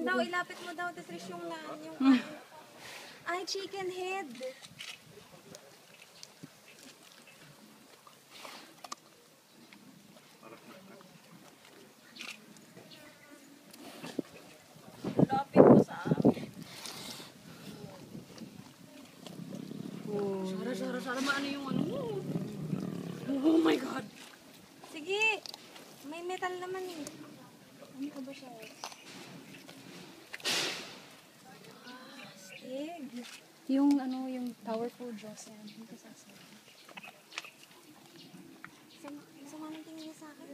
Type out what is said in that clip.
Yun daw, ilapit mo daw, Trish, yung ay, chicken head. Lapit mo sa amin. Sara, maano yung ano mo? Oh my God. Sige, may metal naman eh. Ano ka ba siya? Astig. Yung ano, yung powerful jaws yan. Hindi ko sasabi. Sama ng tingin niya sa akin.